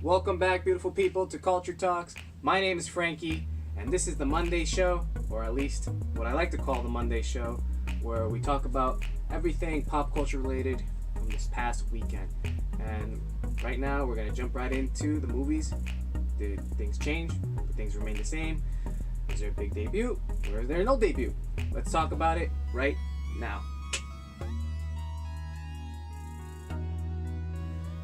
Welcome back, beautiful people, to Culture Talks. My name is Frankie, and this is the Monday Show, or at least what I like to call the Monday Show, where we talk about everything pop culture related from this past weekend. And right now, we're going to jump right into the movies. Did things change? Did things remain the same? Is there a big debut, or is there no debut? Let's talk about it right now.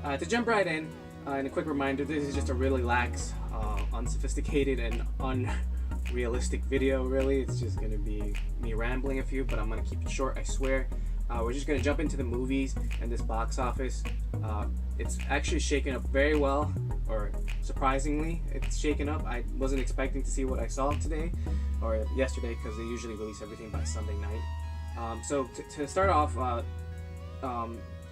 To jump right in, and a quick reminder, this is just a really lax, unsophisticated, and unrealistic video, really. It's just going to be me rambling a few, but I'm going to keep it short, I swear. We're just going to jump into the movies and this box office. It's actually shaken up very well, or surprisingly, it's shaken up. I wasn't expecting to see what I saw today, or yesterday, because they usually release everything by Sunday night. So to start off,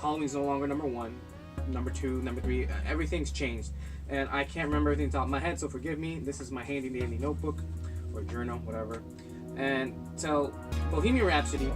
Halloween's no longer number one. Number 2, number 3, everything's changed, and I can't remember everything off the top of my head, so forgive me. This is my handy dandy notebook or journal, whatever. And so Bohemian Rhapsody,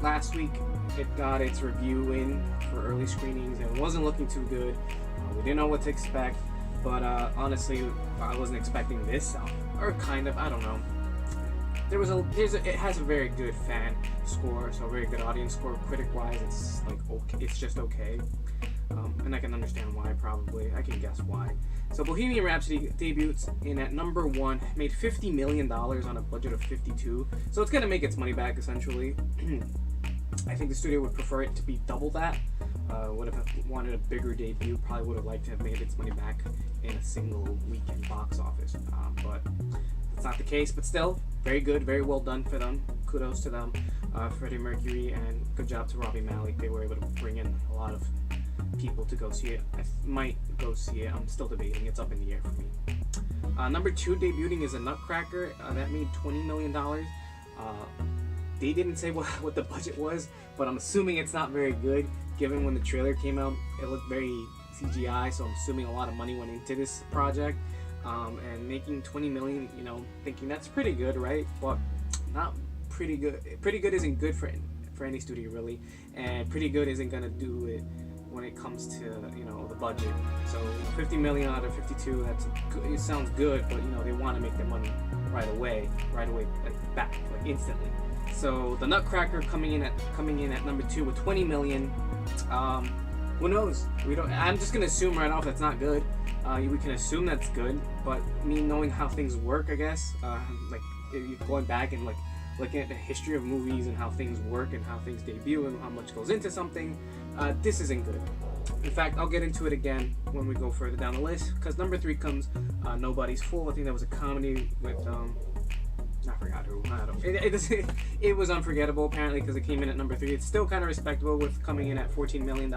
last week it got its review in for early screenings, and it wasn't looking too good. We didn't know what to expect, but honestly, I wasn't expecting this, or kind of, I don't know. It has a very good fan score, so a very good audience score. Critic-wise, it's like okay, it's just okay, and I can understand why. Probably, I can guess why. So Bohemian Rhapsody debuts in at number 1, made $50 million on a budget of 52, so it's gonna make its money back essentially. I think the studio would prefer it to be double that. Would have wanted a bigger debut. Probably would have liked to have made its money back in a single weekend box office, but that's not the case. But still, very good, very well done for them. Kudos to them, Freddie Mercury, and good job to Robbie Malek. They were able to bring in a lot of people to go see it. I might go see it. I'm still debating. It's up in the air for me. Number 2 debuting is a Nutcracker. That made $20 million. They didn't say what the budget was, but I'm assuming it's not very good. Given when the trailer came out, it looked very CGI, so I'm assuming a lot of money went into this project. And making $20 million, thinking that's pretty good, right? But not pretty good. Pretty good isn't good for any studio, really, and pretty good isn't gonna do it when it comes to the budget. So $50 million out of 52, it sounds good, but they want to make their money right away, like back, like instantly. So the Nutcracker coming in at number 2 with $20 million. Who knows? I'm just gonna assume right off that's not good. We can assume that's good, but me knowing how things work, I guess, like if you're going back and like looking at the history of movies and how things work and how things debut and how much goes into something, this isn't good. In fact, I'll get into it again when we go further down the list, because number 3 comes Nobody's Fool. I think that was a comedy with I forgot who. I don't. It was unforgettable apparently because it came in at number 3. It's still kind of respectable with coming in at $14 million.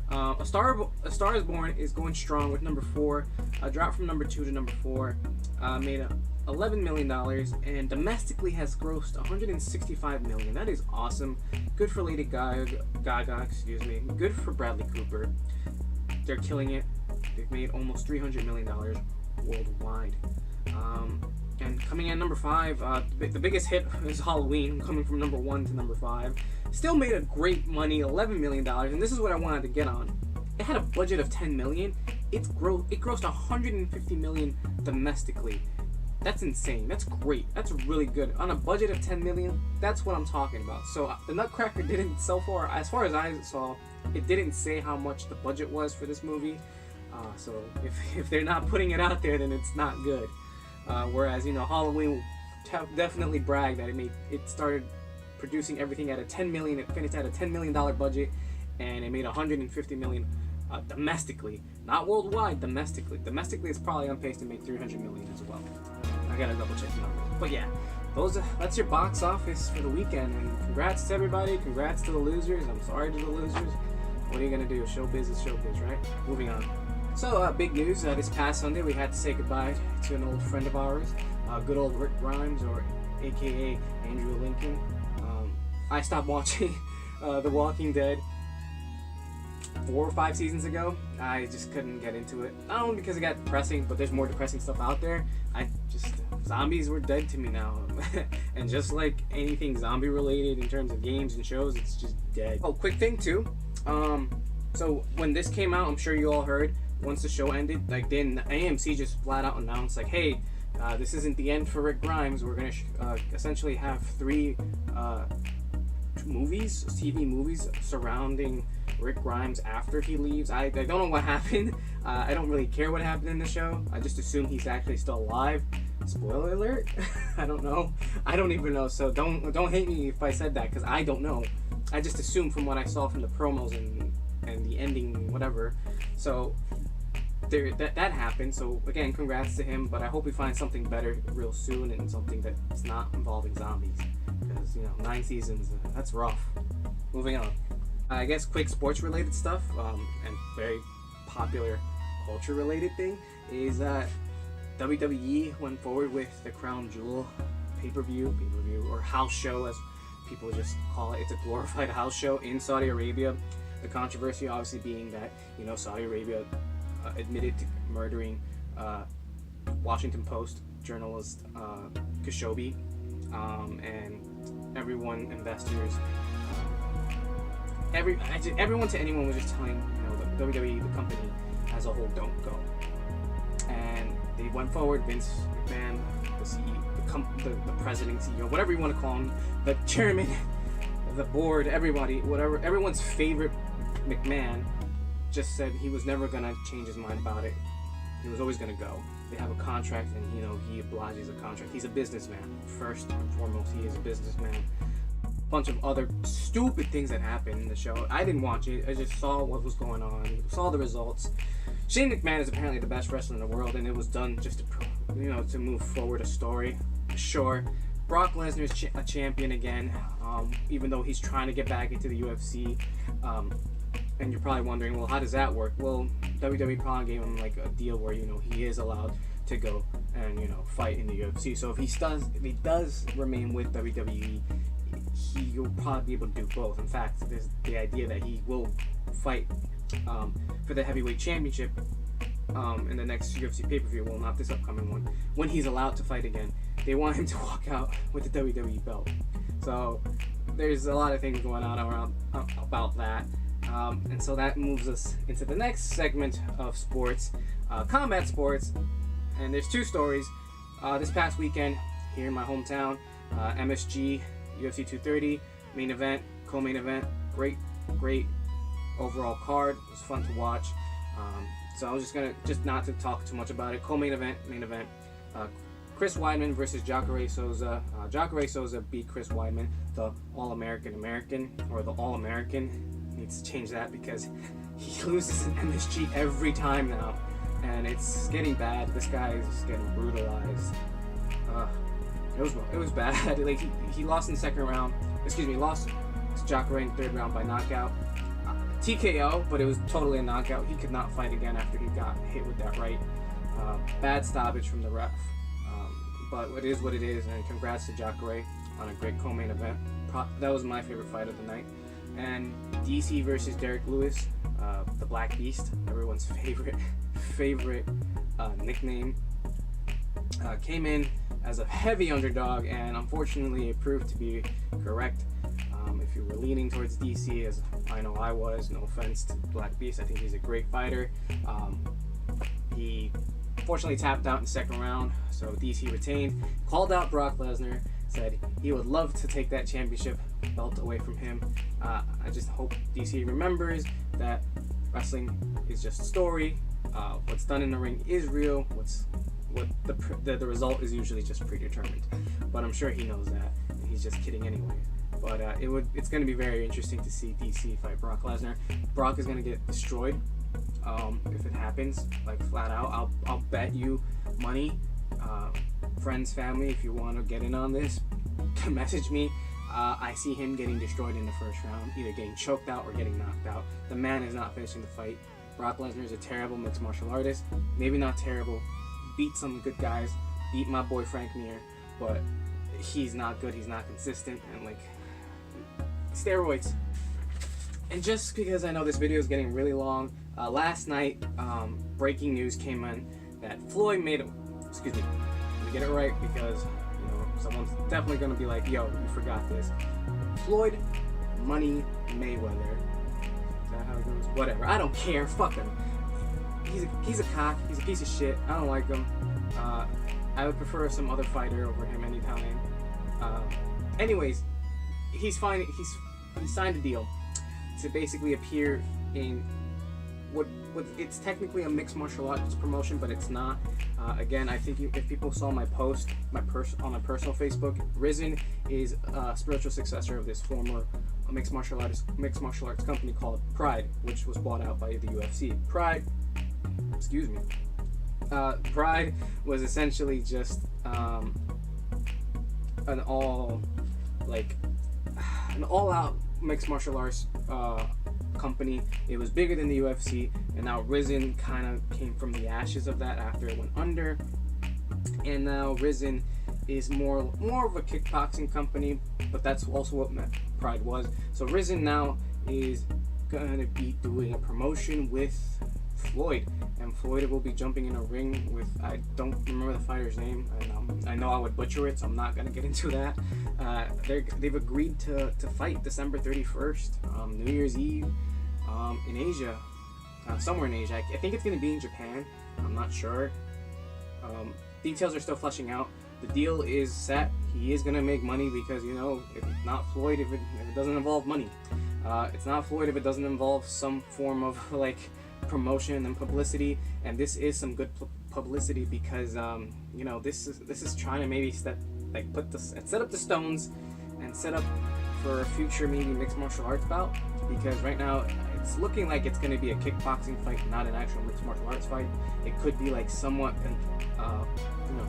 A Star Is Born is going strong with number 4. A drop from number 2 to number 4. Made $11 million and domestically has grossed $165 million. That is awesome. Good for Lady Gaga. Excuse me. Good for Bradley Cooper. They're killing it. They've made almost $300 million worldwide. And coming in at number 5, the biggest hit is Halloween, coming from number 1 to number 5. Still made a great money, $11 million, and this is what I wanted to get on. It had a budget of $10 million. It grossed $150 million domestically. That's insane. That's great. That's really good. On a budget of $10 million, that's what I'm talking about. So the Nutcracker didn't, so far as I saw, it didn't say how much the budget was for this movie. So if they're not putting it out there, then it's not good. Whereas Halloween definitely bragged that it started producing everything at a $10 million. It finished at a $10 million budget, and it made $150 million domestically, not worldwide. Domestically, it's probably on pace to make $300 million as well. I gotta double check the numbers, but yeah, that's your box office for the weekend. And congrats to everybody. Congrats to the losers. I'm sorry to the losers. What are you gonna do? Showbiz is showbiz, right? Moving on. So, big news, this past Sunday we had to say goodbye to an old friend of ours, good old Rick Grimes, or aka Andrew Lincoln. I stopped watching The Walking Dead 4 or 5 seasons ago. I just couldn't get into it. Not only because it got depressing, but there's more depressing stuff out there. Zombies were dead to me now. And just like anything zombie related in terms of games and shows, it's just dead. Oh, quick thing too. So when this came out, I'm sure you all heard, once the show ended, like then AMC just flat out announced like, hey, this isn't the end for Rick Grimes. We're gonna essentially have 3 TV movies surrounding Rick Grimes after he leaves. I don't know what happened. I don't really care what happened in the show. I just assume he's actually still alive. Spoiler alert. I don't know. I don't even know. So don't hate me if I said that, because I don't know. I just assumed from what I saw from the promos and the ending, whatever. So that happened. So again, congrats to him. But I hope we find something better real soon, and something that's not involving zombies. Because 9 seasons, that's rough. Moving on. I guess quick sports related stuff, and very popular culture related thing is that WWE went forward with the Crown Jewel pay-per-view or house show, as people just call it. It's a glorified house show in Saudi Arabia. The controversy obviously being that Saudi Arabia admitted to murdering Washington Post journalist Khashoggi, and everyone, investors, everyone to anyone was just telling the WWE, the company as a whole, don't go. And they went forward. Vince McMahon, the CEO, the president, CEO, whatever you want to call him, the chairman, the board, everybody, whatever, everyone's favorite McMahon, just said he was never gonna change his mind about it. He was always gonna go. They have a contract, and he obliges a contract. He's a businessman. First and foremost, he is a businessman. Bunch of other stupid things that happened in the show. I didn't watch it. I just saw what was going on, saw the results. Shane McMahon is apparently the best wrestler in the world, and it was done just to move forward a story. Sure, Brock Lesnar's a champion again, even though he's trying to get back into the UFC. And you're probably wondering, well, how does that work? Well, WWE probably gave him like a deal where he is allowed to go and fight in the UFC. So if he does remain with WWE, he'll probably be able to do both. In fact, there's the idea that he will fight for the heavyweight championship in the next UFC pay-per-view. Well, not this upcoming one. When he's allowed to fight again, they want him to walk out with the WWE belt. So there's a lot of things going on around about that. And so that moves us into the next segment of sports, combat sports. And there's 2 stories. This past weekend here in my hometown, MSG UFC 230 main event, co-main event, great overall card. It was fun to watch. So I was just not to talk too much about it. Co-main event, main event, Chris Weidman versus Jacare Souza. Jacare Souza beat Chris Weidman, the All-American or the All-American. Needs to change that because he loses in MSG every time now, and it's getting bad. This guy is just getting brutalized. It was bad. Like he lost in the second round. Lost to Jacare in the 3rd round by knockout. TKO, but it was totally a knockout. He could not fight again after he got hit with that right. Bad stoppage from the ref. But it is what it is, and congrats to Jacare on a great co-main event. That was my favorite fight of the night. And DC versus Derek Lewis, the Black Beast, everyone's favorite nickname, came in as a heavy underdog, and unfortunately it proved to be correct. If you were leaning towards DC, as I know I was, no offense to Black Beast, I think he's a great fighter. He unfortunately tapped out in the 2nd round, so DC retained, called out Brock Lesnar, said he would love to take that championship belt away from him. I just hope DC remembers that wrestling is just a story. What's done in the ring is real. The result is usually just predetermined. But I'm sure he knows that, and he's just kidding anyway. But it's going to be very interesting to see DC fight Brock Lesnar. Brock is going to get destroyed if it happens, like flat out. I'll bet you money. Friends, family, if you want to get in on this, message me. I see him getting destroyed in the 1st round, either getting choked out or getting knocked out. The man is not finishing the fight. Brock Lesnar is a terrible mixed martial artist. Maybe not terrible. Beat some good guys. Beat my boy Frank Mir, but he's not good. He's not consistent, and steroids. And just because I know this video is getting really long, last night breaking news came in that Floyd made a, let me get it right because someone's definitely gonna be like, yo, you forgot this. Floyd Money Mayweather. Is that how it goes? Whatever. I don't care. Fuck him. he's a cock. He's a piece of shit. I don't like him. I would prefer some other fighter over him anytime. Anyways, he's fine. He signed a deal to basically appear in what it's technically a mixed martial arts promotion, but it's not. Again, I think if people saw my post, on my personal Facebook, Rizin is a spiritual successor of this former mixed martial arts company called Pride, which was bought out by the UFC. Pride was essentially just an all-out mixed martial arts company. It was bigger than the UFC, and now Rizin kind of came from the ashes of that after it went under, and now Rizin is more of a kickboxing company, but that's also what Pride was. So Rizin now is gonna be doing a promotion with Floyd, and Floyd will be jumping in a ring with, I don't remember the fighter's name, and I know I would butcher it, so I'm not gonna get into that. They've agreed to fight December 31st, New Year's Eve, in Asia, somewhere in Asia. I think it's gonna be in Japan. I'm not sure. Details are still fleshing out. The deal is set. He is gonna make money because, you know, if not Floyd, if it doesn't involve money. It's not Floyd if it doesn't involve some form of like promotion and publicity, and this is some good publicity because you know, this is trying to maybe set up the stones and set up for a future maybe mixed martial arts bout, because right now it's looking like it's going to be a kickboxing fight, not an actual mixed martial arts fight. It could be like somewhat you know,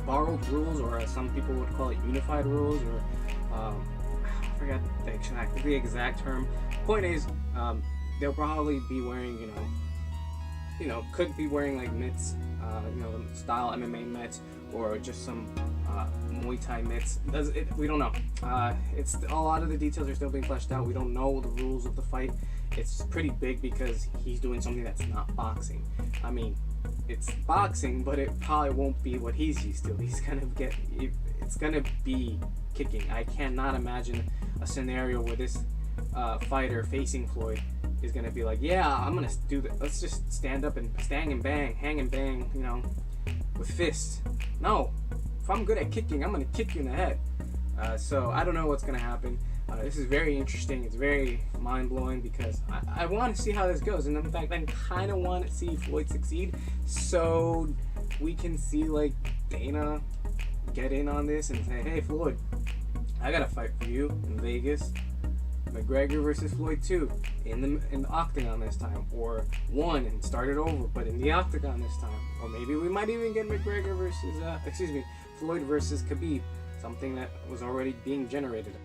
borrowed rules, or as some people would call it, unified rules, or I forgot the exact term. Point is, they'll probably be wearing, could be wearing like mitts, style MMA mitts, or just some Muay Thai mitts. We don't know. It's a lot of the details are still being fleshed out. We don't know the rules of the fight. It's pretty big because he's doing something that's not boxing. I mean, it's boxing, but it probably won't be what he's used to. It's gonna be kicking. I cannot imagine a scenario where this fighter facing Floyd is gonna be like, yeah, I'm gonna do that. Let's just stand up and hang and bang, with fists. No, if I'm good at kicking, I'm gonna kick you in the head. So I don't know what's gonna happen. This is very interesting. It's very mind-blowing because I want to see how this goes, and in fact, I kind of want to see Floyd succeed, so we can see like Dana get in on this and say, hey Floyd, I got a fight for you in Vegas. McGregor versus Floyd 2 in the octagon this time, or 1 and start it over, but in the octagon this time, or maybe we might even get McGregor versus Floyd versus Khabib, something that was already being generated.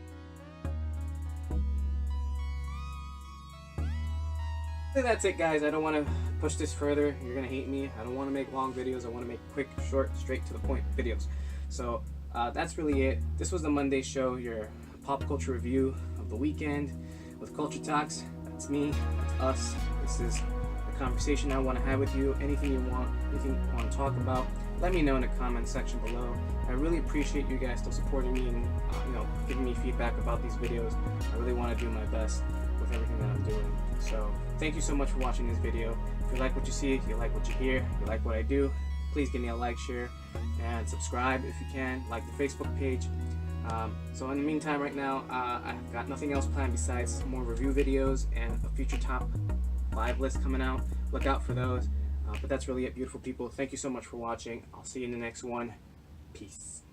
That's it, guys. I don't want to push this further. You're gonna hate me. I don't want to make long videos. I want to make quick, short, straight to the point videos. So that's really it. This was the Monday show, your pop culture review of the weekend with Culture Talks. That's me. That's us. This is the conversation I want to have with you. Anything you want to talk about, let me know in the comment section below. I really appreciate you guys still supporting me and giving me feedback about these videos. I really want to do my best with everything that I'm doing. So thank you so much for watching this video. If you like what you see, if you like what you hear, if you like what I do, please give me a like, share, and subscribe if you can. Like the Facebook page. So in the meantime, right now, I've got nothing else planned besides more review videos and a future top 5 list coming out. Look out for those. But that's really it, beautiful people. Thank you so much for watching. I'll see you in the next one. Peace.